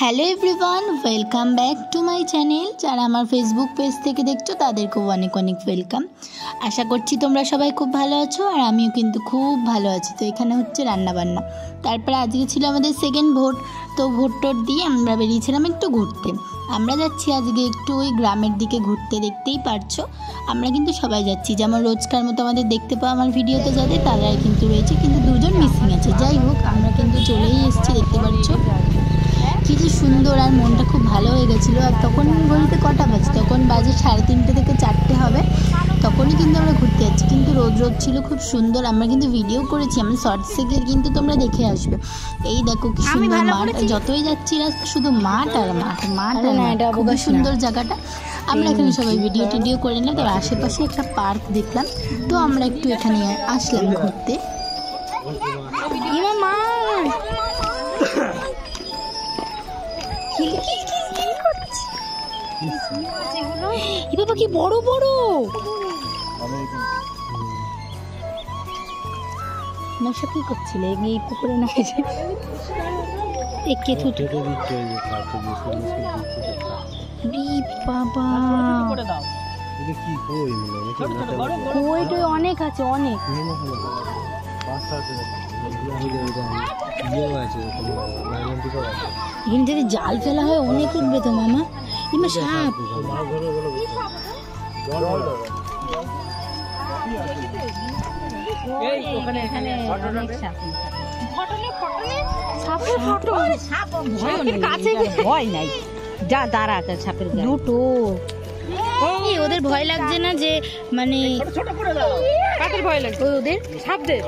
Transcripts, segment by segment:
Hello everyone, welcome back to my channel. যারা আমার Facebook page থেকে দেখছো তাদেরকেও অনেক অনেক ওয়েলকাম। আশা করছি তোমরা সবাই খুব ভালো আছো, আর আমিও কিন্তু খুব ভালো আছি। তো এখানে হচ্ছে রান্নাবান্না, তারপরে আজকে ছিল আমাদের সেকেন্ড ভোট। তো ভোট টোট দিয়ে আমরা বেরিয়েছিলাম একটু ঘুরতে। আমরা যাচ্ছি আজকে একটু ওই গ্রামের দিকে ঘুরতে, দেখতেই পারছো আমরা কিন্তু সবাই যাচ্ছি, যেমন রোজকার মতো আমাদের দেখতে পাওয়া আমার ভিডিওতে যাদের তারাই কিন্তু রয়েছে, কিন্তু দুজন মিসিং আছে। যাই হোক, আমরা কিন্তু চলেই এসেছি, দেখতে পাচ্ছ কি যে সুন্দর, আর মনটা খুব ভালো হয়ে গেছিলো। আর তখন ঘড়িতে কটা বাজে, তখন বাজে 3:30 থেকে 4টে হবে। তখনই কিন্তু আমরা ঘুরতে যাচ্ছি, কিন্তু রোদ রোদ ছিল, খুব সুন্দর। আমরা কিন্তু ভিডিও করেছি, আমি শর্টসে গিয়ে কিন্তু তোমরা দেখে আসবে। এই দেখো কি সুন্দর মাঠ, যতই যাচ্ছি রাস্তা শুধু মাঠ আর মাঠ, মাঠ আর মাঠ, খুবই সুন্দর জায়গাটা। আমরা এখানে সবাই ভিডিও টিডিও করে নিলাম। তবে আশেপাশে একটা পার্ক দেখলাম, তো আমরা একটু এখানে আসলাম ঘুরতে। বাবা কি বড় বড় নকশা কি করছিল এই পুকুরে? না বাবা অনেক আছে, অনেক এখানে যদি জাল ফেলা হয় অনেক উঠবে তো মামা। এবার সাপ ভয় নাই, যা দাঁড়া সাপের দুটো। ওদের ভয় লাগছে না যে, মানে কাদের ভয় লাগছে? ওদের সাপদের।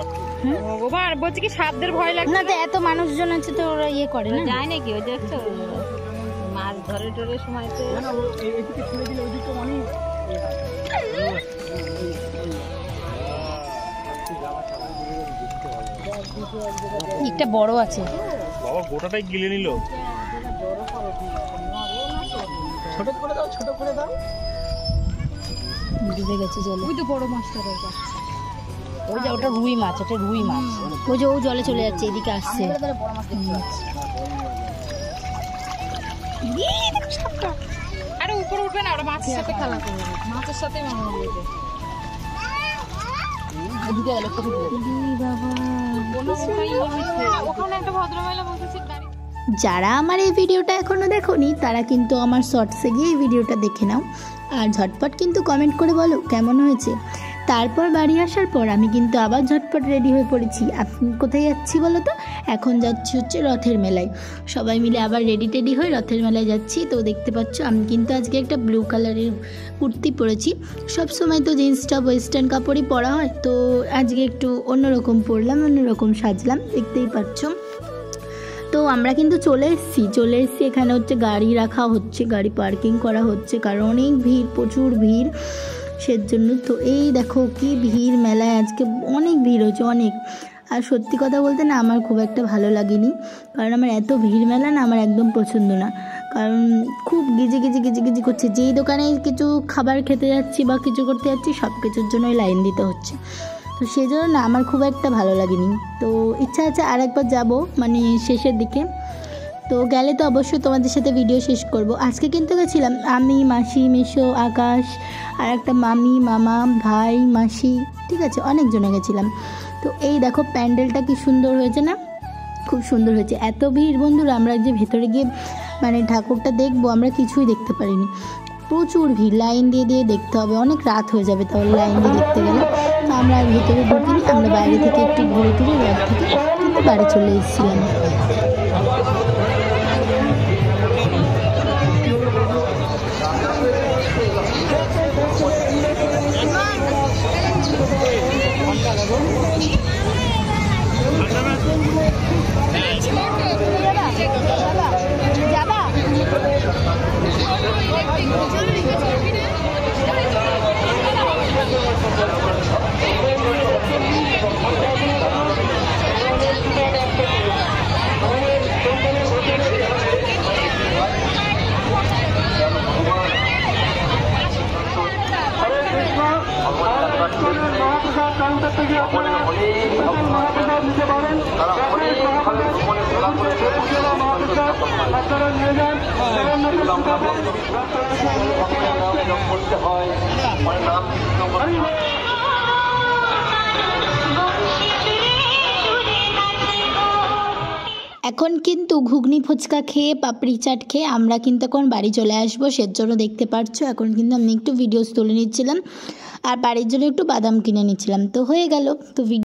ওবার বলছি কি সাপদের ভয় লাগছে না? তো এত মানুষজন আছে তো ওরা ইয়ে করে না, যায় নাকি? ওই দেখছো মাছ ধরে টরে সময়তে একটা বড় আছে বাবা, গোটাটাই গিলে নিল। ছোট করে দাও, ছোট করে দাও। ডুবে গেছে জলে। ওই তো বড় মাছটা রয়েছে, ওই যে ওটা রুই মাছ, ওটা রুই মাছ। ওই যে ও জলে চলে যাচ্ছে, এদিকে আসছে। আরে উপরে উঠবে না, ওটা মাছের সাথে খেলা করবে, মাছের সাথে যারা আমার এই ভিডিওটা এখনো দেখোনি তারা কিন্তু আমার শর্টসে গিয়ে এই ভিডিওটা দেখে নাও, আর ঝটপট কিন্তু কমেন্ট করে বলো কেমন হয়েছে। তারপর বাড়ি আসার পর আমি কিন্তু আবার ঝটপট রেডি হয়ে পড়েছি। আপনি কোথায় যাচ্ছি বলো তো? এখন যাচ্ছি হচ্ছে রথের মেলায়। সবাই মিলে আবার রেডি টেডি হয়ে রথের মেলায় যাচ্ছি। তো দেখতে পাচ্ছ আমি কিন্তু আজকে একটা ব্লু কালারের কুর্তি পরেছি। সবসময় তো জিন্স টপ ওয়েস্টার্ন কাপড়ই পরা হয়, তো আজকে একটু অন্যরকম পরলাম, অন্যরকম সাজলাম, দেখতেই পাচ্ছ। তো আমরা কিন্তু চলে এসেছি। এখানে হচ্ছে গাড়ি রাখা হচ্ছে, গাড়ি পার্কিং করা হচ্ছে, কারণ অনেক ভিড়, প্রচুর ভিড় সেজন্য। তো এই দেখো কি ভিড় মেলায়, আজকে অনেক ভিড় হয়েছে, অনেক। আর সত্যি কথা বলতে না, আমার খুব একটা ভালো লাগেনি, কারণ আমার এত ভিড় মেলা না আমার একদম পছন্দ না। কারণ খুব গিজি করছে। যেই দোকানে কিছু খাবার খেতে যাচ্ছি বা কিছু করতে যাচ্ছি, সব কিছুর জন্যই লাইন দিতে হচ্ছে। তো সেই জন্য না আমার খুব একটা ভালো লাগেনি। তো ইচ্ছা আছে আরেকবার যাব, মানে শেষের দিকে। তো গেলে তো অবশ্যই তোমাদের সাথে ভিডিও শেষ করব। আজকে কিন্তু গেছিলাম আমি, মাসি, মেসো, আকাশ, আর একটা মামি, মামা, ভাই, মাসি, ঠিক আছে, অনেকজনে গেছিলাম। তো এই দেখো প্যান্ডেলটা কি সুন্দর হয়েছে না? খুব সুন্দর হয়েছে। এত ভিড় বন্ধুরা, আমরা যে ভেতরে গিয়ে মানে ঠাকুরটা দেখবো, আমরা কিছুই দেখতে পারিনি, প্রচুর ভিড়। লাইন দিয়ে দেখতে হবে, অনেক রাত হয়ে যাবে তাহলে লাইন দিয়ে দেখতে গেলে। তো আমরা আর ভেতরে ঢুকিনি, আমরা বাইরে থেকে একটু ঘুরে টুরে রথ থেকে কিন্তু বাড়ি চলে এসেছিলাম। এখন কিন্তু ঘুগনি ফুচকা খেয়ে পাপড়ি চাট খেয়ে আমরা কিন্তু এখন বাড়ি চলে আসবো। সেজন্য দেখতে পারছো এখন কিন্তু আমি একটু ভিডিওস তুলে নিচ্ছিলাম আর বাড়ির জন্য একটু বাদাম কিনে নিচ্ছিলাম। তো হয়ে গেল তো